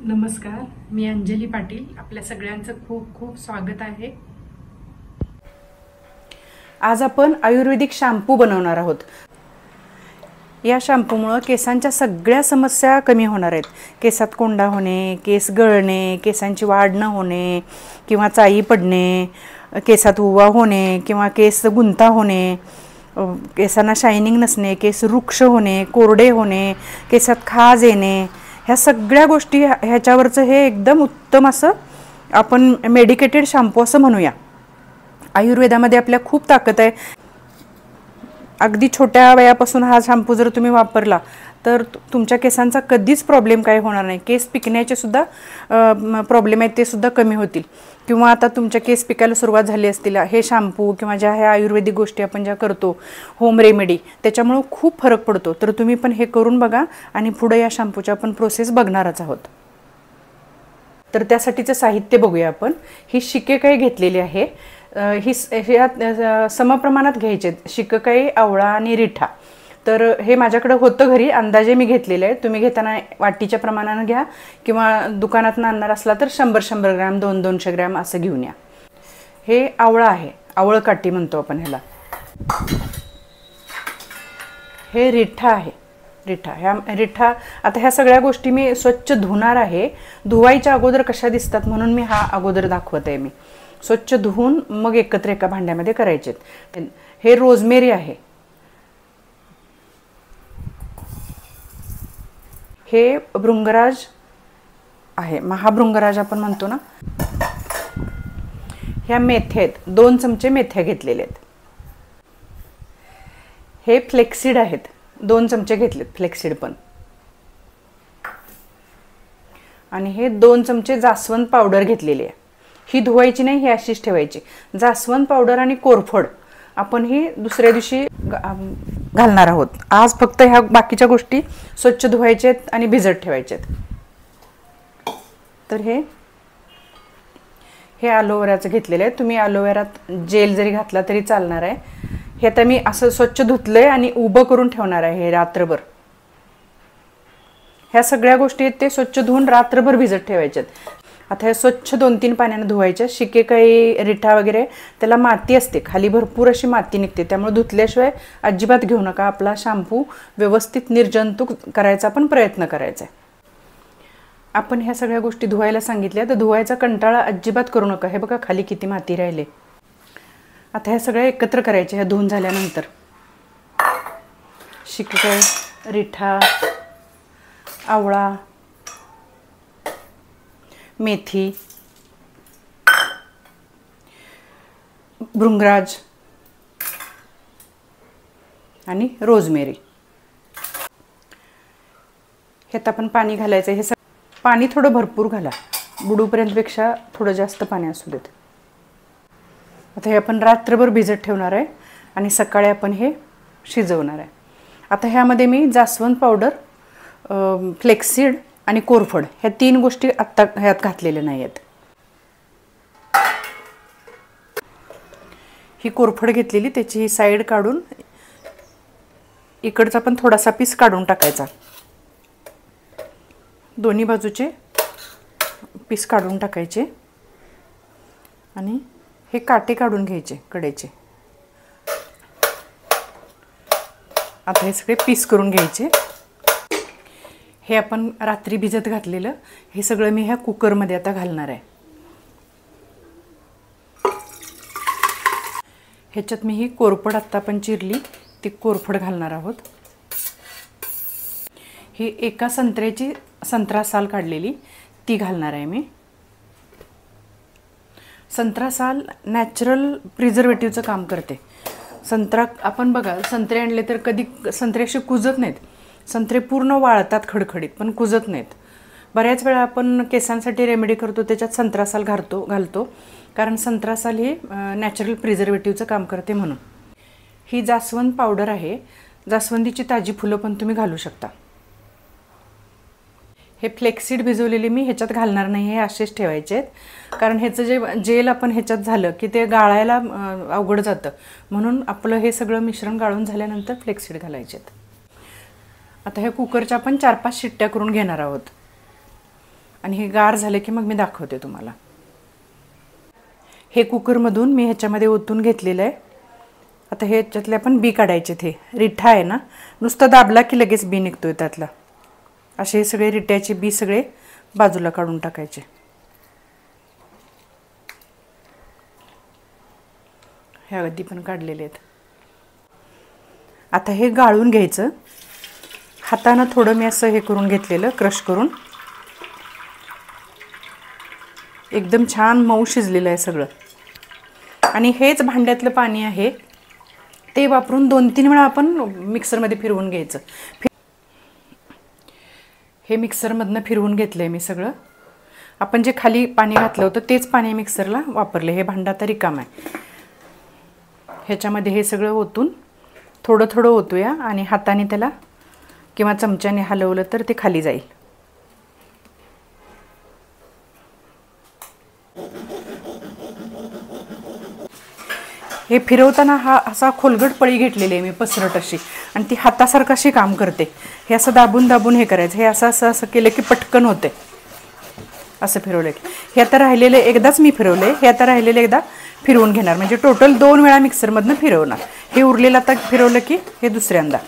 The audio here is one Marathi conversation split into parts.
नमस्कार, मी अंजली पाटील. आपल्या सगळ्यांचं खूप खूप स्वागत आहे. आज आपण आयुर्वेदिक शॅम्पू बनवणार आहोत. या शॅम्पूमुळे केसांच्या सगळ्या समस्या कमी होणार आहेत. केसात कोंडा होणे, केस गळणे, केसांची वाढ न होणे किंवा चाई पडणे, केसात उवा होणे किंवा केस गुंता होणे, केसांना शायनिंग नसणे, केस रुक्ष होणे, कोरडे होणे, केसात खाज येणे, ह्या सगळ्या गोष्टी ह्याच्यावरचं हे एकदम उत्तम असं आपण मेडिकेटेड शॅम्पू असं म्हणूया. आयुर्वेदामध्ये आपल्या खूप ताकद आहे. अगदी छोट्या वयापासून हा शॅम्पू जर तुम्ही वापरला तर तुमच्या केसांचा कधीच प्रॉब्लेम काय होणार नाही. केस पिकण्याचे सुद्धा प्रॉब्लेम आहेत ते सुद्धा कमी होतील. किंवा आता तुमच्या केस पिकायला सुरुवात झाली असतील, हे शॅम्पू किंवा ज्या ह्या आयुर्वेदिक गोष्टी आपण ज्या करतो होम रेमेडी, त्याच्यामुळे खूप फरक पडतो. तर तुम्ही पण हे करून बघा आणि पुढे या शॅम्पूच्या आपण प्रोसेस बघणारच आहोत. तर त्यासाठीचं साहित्य बघूया आपण. ही शिकेकाई घेतलेली आहे. ही समप्रमाणात घ्यायचे, शिकेकाई, आवळा आणि रिठा. तर हे माझ्याकडे होतं घरी, अंदाजे मी घेतलेले आहे. तुम्ही घेताना वाटीच्या प्रमाणानं घ्या किंवा दुकानातून आणणार असला तर 100-100 ग्रॅम, 200-200 ग्रॅम असं घेऊन या. हे आवळा आहे, आवळकाठी म्हणतो आपण ह्याला. हे रिठा आहे, रिठा. आता ह्या सगळ्या गोष्टी मी स्वच्छ धुणार आहे. धुवायच्या अगोदर कशा दिसतात म्हणून मी हा अगोदर दाखवत आहे. मी स्वच्छ धुवून मग एकत्र एका भांड्यामध्ये करायचे. हे रोजमेरी आहे. हे भृंगराज आहे, महाभृंगराज आपण म्हणतो ना. ह्या मेथ्या आहेत, 2 चमचे मेथ्या घेतलेले आहेत. हे फ्लेक्सीड आहेत, 2 चमचे घेतलेत फ्लेक्सीड पण. आणि हे 2 चमचे जास्वंद पावडर घेतलेली आहे. ही धुवायची नाही, ही अशीच ठेवायची. जास्वंद पावडर आणि कोरफड आपण ही दुसऱ्या दिवशी घालणार आहोत. आज फक्त ह्या बाकीच्या गोष्टी स्वच्छ धुवायच्या आहेत आणि भिजत ठेवायच्या आहेत. तर हे अलोवेराचं घेतलेलं आहे. तुम्ही अलोवेरात जेल जरी घातला तरी चालणार आहे. हे आता मी असं स्वच्छ धुतलंय आणि उभं करून ठेवणार आहे हे रात्रभर. ह्या सगळ्या गोष्टी आहेत ते स्वच्छ धुवून रात्रभर भिजत ठेवायच्यात. आता हे स्वच्छ 2-3 पाण्यानं धुवायच्या. शिकेकाई, रिठा वगैरे त्याला माती असते, खाली भरपूर अशी माती निघते, त्यामुळे धुतल्याशिवाय अजिबात घेऊ नका. आपला शॅम्पू व्यवस्थित निर्जंतुक करायचा पण प्रयत्न करायचा आहे. आपण ह्या सगळ्या गोष्टी धुवायला सांगितल्या, तर धुवायचा कंटाळा अजिबात करू नका. हे बघा खाली किती माती राहिले. आता ह्या सगळ्या एकत्र करायच्या. ह्या धुवून झाल्यानंतर शिकेकाई, रिठा, आवळा, मेथी, भृंगराज आणि रोजमेरी. ह्यात आपण पाणी घालायचं. हे पाणी थोडं भरपूर घाला, बुडूपर्यंतपेक्षा थोडं जास्त पाणी असू देत. आता हे आपण रात्रभर भिजत ठेवणार आहे आणि सकाळी आपण हे शिजवणार आहे. आता ह्यामध्ये मी जास्वंद पावडर, फ्लेक्सीड आणि कोरफड ह्या 3 गोष्टी आत्ता ह्यात घातलेल्या नाही आहेत. ही कोरफड घेतलेली, त्याची ही साईड काढून इकडचा पण थोडासा पीस काढून टाकायचा. दोन्ही बाजूचे पीस काढून टाकायचे आणि हे काटे काढून घ्यायचे कडेचे. आता हे सगळे पीस करून घ्यायचे. हे आपण रात्री भिजत घातलेलं हे सगळं मी ह्या कुकरमध्ये आता घालणार आहे. ह्याच्यात मी ही कोरफड आत्ता आपण चिरली ती कोरफड घालणार आहोत. ही एका संत्र्याची संत्रा साल काढलेली ती घालणार आहे मी. संत्रा साल नॅचरल प्रिझर्वेटिव्हचं काम करते. संत्रा आपण बघा, संत्रे आणले तर कधी संत्रे असे कुजत नाहीत. संत्रे पूर्ण वाळतात खडखडीत, पण कुजत नाहीत. बऱ्याच वेळा आपण केसांसाठी रेमेडी करतो त्याच्यात संत्रासाल घालतो कारण संत्रासाल ही नॅचरल प्रिझर्वेटिव्हचं काम करते म्हणून. ही जास्वंद पावडर आहे. जास्वंदीची ताजी फुलं पण तुम्ही घालू शकता. हे फ्लेक्सीड भिजवलेले मी ह्याच्यात घालणार नाही, हे असेच ठेवायचे आहेत. कारण ह्याचं जे जेल आपण ह्याच्यात झालं की ते गाळायला अवघड जातं, म्हणून आपलं हे सगळं मिश्रण गाळून झाल्यानंतर फ्लेक्सीड घालायचे आहेत. आता हे कुकरच्या आपण 4-5 शिट्ट्या करून घेणार आहोत आणि हे गार झालं की मग मी दाखवते तुम्हाला. हे कुकरमधून मी ह्याच्यामध्ये ओतून घेतलेलं आहे. आता हे ह्याच्यातले आपण बी काढायचे. ते रिठा आहे ना, नुसतं दाबला की लगेच बी निघतोय त्यातला. असे सगळे रिठ्याचे बी सगळे बाजूला काढून टाकायचे. ह्या अगदी पण काढलेले आहेत. आता हे गाळून घ्यायचं. हातानं थोडं मी असं हे करून घेतलेलं, क्रश करून. एकदम छान मऊ शिजलेलं आहे सगळं. आणि हेच भांड्यातलं पाणी आहे, ते वापरून 2-3 वेळा आपण मिक्सरमध्ये फिरवून घ्यायचं. हे मिक्सरमधनं फिरवून घेतलं आहे मी सगळं. आपण जे खाली पाणी घातलं होतं तेच पाणी मिक्सरला वापरले. हे भांडं आता रिकामं आहे. ह्याच्यामध्ये हे सगळं ओतून थोडं थोडं ओतूया आणि हाताने त्याला किंवा चमच्याने हलवलं तर ते खाली जाईल. हे फिरवताना हा असा खोलगट पळी घेतलेली आहे मी, पसरट अशी, आणि ती हातासारखं अशी काम करते. हे असं दाबून दाबून हे करायचं. हे असं असं असं केलं की पटकन होते. असं फिरवलं की हे आता राहिलेले एकदाच मी फिरवले. हे आता राहिलेले एकदा फिरवून घेणार, म्हणजे टोटल 2 वेळा मिक्सरमधनं फिरवणार. हे उरलेलं आता फिरवलं की हे दुसऱ्यांदा.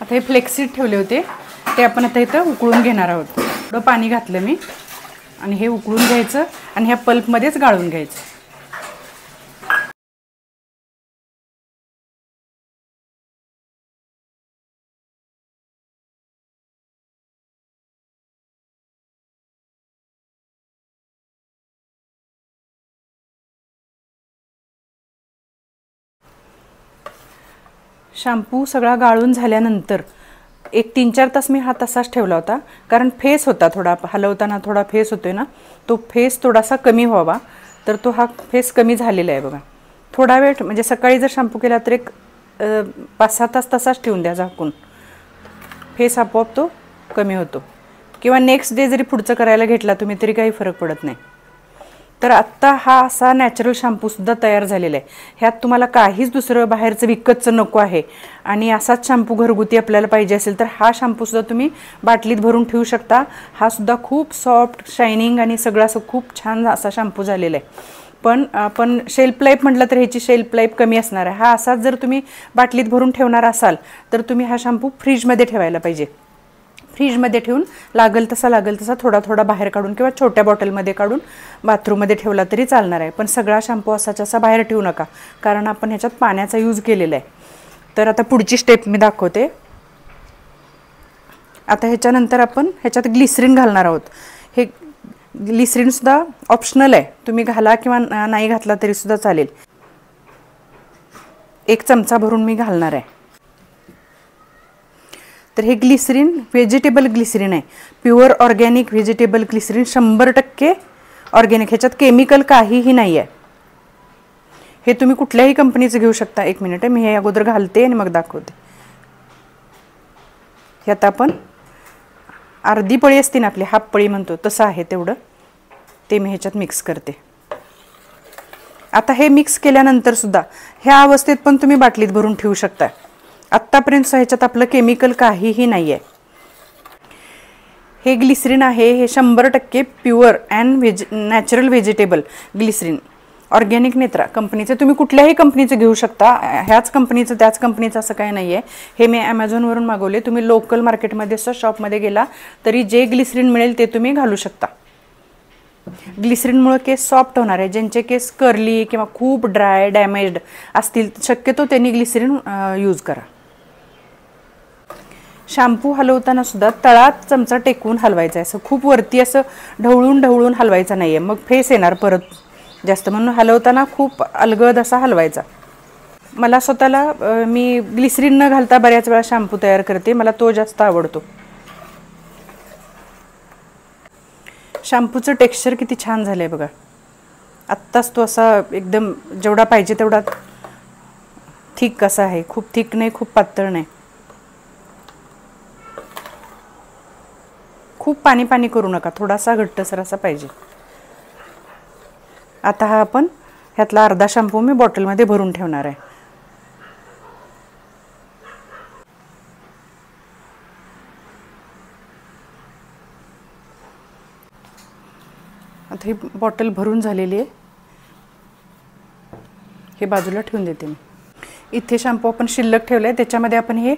आता हे फ्लेक्सीड ठेवले होते ते आपण आता इथं उकळून घेणार आहोत. थोडं पाणी घातलं मी आणि हे उकळून घ्यायचं आणि ह्या पल्पमध्येच गाळून घ्यायचं. शॅम्पू सगळा गाळून झाल्यानंतर एक 3-4 तास मी हा तसाच ठेवला होता, कारण फेस होता थोडा, हलवताना थोडा फेस होतोय ना, तो फेस थोडासा कमी व्हावा. तर तो हा फेस कमी झालेला आहे बघा. थोडा वेळ म्हणजे सकाळी जर शॅम्पू केला तर एक 5-6 तास तसाच ठेवून द्या झाकून. फेस आपोआप तो कमी होतो. किंवा नेक्स्ट डे जरी पुढचं करायला घेतला तुम्ही तरी काही फरक पडत नाही. तर आत्ता हा असा नॅचरल शॅम्पूसुद्धा तयार झालेला आहे. ह्यात तुम्हाला काहीच दुसरं बाहेरचं विकतचं नको आहे आणि असाच शॅम्पू घरगुती आपल्याला पाहिजे असेल तर हा शॅम्पूसुद्धा तुम्ही बाटलीत भरून ठेवू शकता. हा सुद्धा खूप सॉफ्ट, शायनिंग आणि सगळं असं खूप छान असा शॅम्पू झालेला आहे. पण आपण शेल्फ लाईफ म्हटलं तर ह्याची शेल्फ लाईफ कमी असणार आहे. हा असाच जर तुम्ही बाटलीत भरून ठेवणार असाल तर तुम्ही हा शॅम्पू फ्रीजमध्ये ठेवायला पाहिजे. फ्रीजमध्ये ठेवून लागल तसा थोडा थोडा बाहेर काढून किंवा छोट्या बॉटलमध्ये काढून बाथरूममध्ये ठेवला तरी चालणार आहे. पण सगळा शॅम्पू असाचा बाहेर ठेवू नका, कारण आपण ह्याच्यात पाण्याचा यूज केलेला आहे. तर आता पुढची स्टेप मी दाखवते. आता ह्याच्यानंतर आपण ह्याच्यात ग्लिसरीन घालणार आहोत. हे ग्लिसरीनसुद्धा ऑप्शनल आहे, तुम्ही घाला किंवा नाही घातला तरीसुद्धा चालेल. 1 चमचा भरून मी घालणार आहे. तर हे ग्लिसरीन व्हेजिटेबल ग्लिसरीन आहे, pure organic vegetable glycerine, 100% organic. ह्याच्यात केमिकल काहीही नाही आहे. हे तुम्ही कुठल्याही कंपनीचं घेऊ शकता. 1 मिनिट मी हे अगोदर घालते आणि मग दाखवते. हे आता आपण अर्धी पळी असते ना आपली, हाफ पळी म्हणतो तसं आहे तेवढं, ते मी ह्याच्यात मिक्स करते. आता हे मिक्स केल्यानंतर सुद्धा ह्या अवस्थेत पण तुम्ही बाटलीत भरून ठेवू शकता. आत्तापर्यंत ह्याच्यात आपलं केमिकल काहीही नाही आहे. हे ग्लिसरीन आहे, हे 100% pure and natural vegetable glycerine, organic Netra कंपनीचं. तुम्ही कुठल्याही कंपनीचं घेऊ शकता, ह्याच कंपनीचं त्याच कंपनीचं असं काही नाही आहे. हे मी ॲमेझॉनवरून मागवले. तुम्ही लोकल मार्केटमध्ये असं शॉपमध्ये गेला तरी जे ग्लिसरीन मिळेल ते तुम्ही घालू शकता. ग्लिसरीनमुळे केस सॉफ्ट होणार आहे. ज्यांचे केस कर्ली किंवा खूप ड्राय डॅमेज्ड असतील शक्यतो त्यांनी ग्लिसरीन यूज करा. शॅम्पू हलवताना सुद्धा तळात चमचा टेकवून हलवायचा आहे. असं खूप वरती असं ढवळून ढवळून हलवायचा नाही आहे, मग फेस येणार परत जास्त. म्हणून हलवताना खूप अलगद असा हलवायचा. मला स्वतःला मी ग्लिसरीन न घालता बऱ्याच वेळा शॅम्पू तयार करते, मला तो जास्त आवडतो. शॅम्पूचं टेक्स्चर किती छान झालं आहे बघा. आत्ताच तो असा एकदम जेवढा पाहिजे तेवढा थिक कसा आहे, खूप थिक नाही खूप पातळ नाही. खूप पाणी पाणी करू नका, थोडासा घट्टसर असा पाहिजे. आता हा आपण ह्यातला अर्धा शॅम्पू मी बॉटलमध्ये भरून ठेवणार आहे. आता ही बॉटल भरून झालेली आहे, हे बाजूला ठेवून देते मी. इथे शॅम्पू आपण शिल्लक ठेवला आहे, त्याच्यामध्ये आपण हे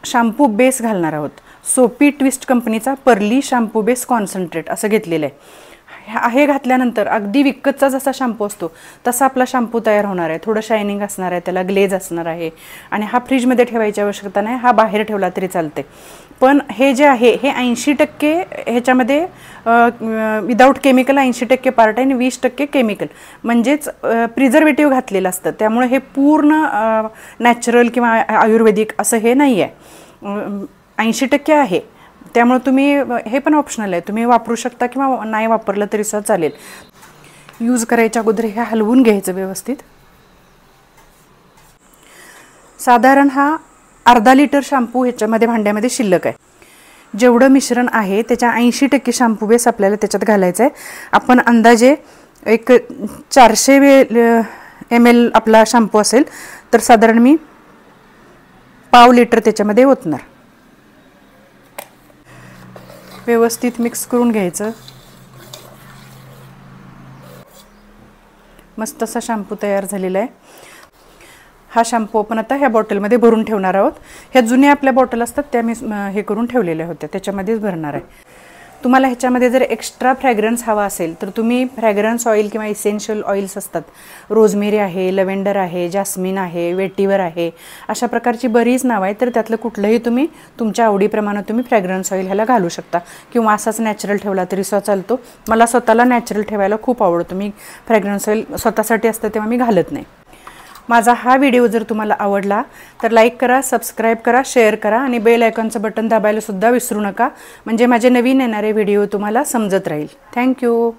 शॅम्पू बेस घालणार आहोत. सोपी ट्विस्ट कंपनीचा पर्ली शॅम्पू बेस कॉन्सन्ट्रेट असं घेतलेलं आहे. हे घातल्यानंतर अगदी विकतचा जसा शॅम्पू असतो तसा आपला शॅम्पू तयार होणार आहे. थोडं शायनिंग असणार आहे, त्याला ग्लेज असणार आहे. आणि हा फ्रीजमध्ये ठेवायची आवश्यकता नाही, हा बाहेर ठेवला तरी चालते. पण हे जे आहे हे 80% ह्याच्यामध्ये विदाऊट केमिकल 80% पार्ट आहे आणि 20% केमिकल म्हणजेच प्रिझर्वेटिव्ह घातलेलं असतं. त्यामुळे हे पूर्ण नॅचरल किंवा आयुर्वेदिक असं हे नाही आहे. 80% आहे. त्यामुळे तुम्ही हे पण ऑप्शनल आहे, तुम्ही वापरू शकता किंवा नाही वापरलं तरी सुद्धा चालेल. यूज करायच्या अगोदर हे हलवून घ्यायचं व्यवस्थित. साधारण हा अर्धा लिटर शॅम्पू ह्याच्यामध्ये भांड्यामध्ये शिल्लक आहे. जेवढं मिश्रण आहे त्याच्या 80% शॅम्पू बेस आपल्याला त्याच्यात घालायचं आहे. आपण अंदाजे एक 400 ml आपला शॅम्पू असेल तर साधारण मी पाव लिटर त्याच्यामध्ये ओतणार. व्यवस्थित मिक्स करून घ्यायचं. मस्त असा शॅम्पू तयार झालेला आहे. हा शॅम्पू आपण आता ह्या बॉटलमध्ये भरून ठेवणार आहोत. ह्या जुन्या आपल्या बॉटल असतात त्या मी हे करून ठेवलेल्या होत्या, त्याच्यामध्येच भरणार आहे. तुम्हाला ह्याच्यामध्ये जर एक्स्ट्रा फ्रॅग्रन्स हवा असेल तर तुम्ही फ्रॅग्रन्स ऑइल किंवा इसेन्शियल ऑइल्स असतात, रोजमेरी आहे, लव्हेंडर आहे, जास्मिन आहे, वेटिवर आहे, अशा प्रकारची बरीच नावं आहेत. तर त्यातलं कुठलंही तुम्ही तुमच्या आवडीप्रमाणे तुम्ही फ्रॅग्रन्स ऑइल ह्याला घालू शकता किंवा असाच नॅचरल ठेवला तरी सुद्धा चालतो. मला स्वतःला नॅचरल ठेवायला खूप आवडतं. मी फ्रॅग्रन्स ऑइल स्वतःसाठी असतं तेव्हा मी घालत नाही. माझा हा व्हिडिओ जर तुम्हाला आवडला तर लाईक करा, सबस्क्राईब करा, शेअर करा आणि बेल आयकॉनचं बटन दाबायला सुद्धा विसरू नका, म्हणजे माझे नवीन येणारे व्हिडिओ तुम्हाला समजत राहील. थँक्यू.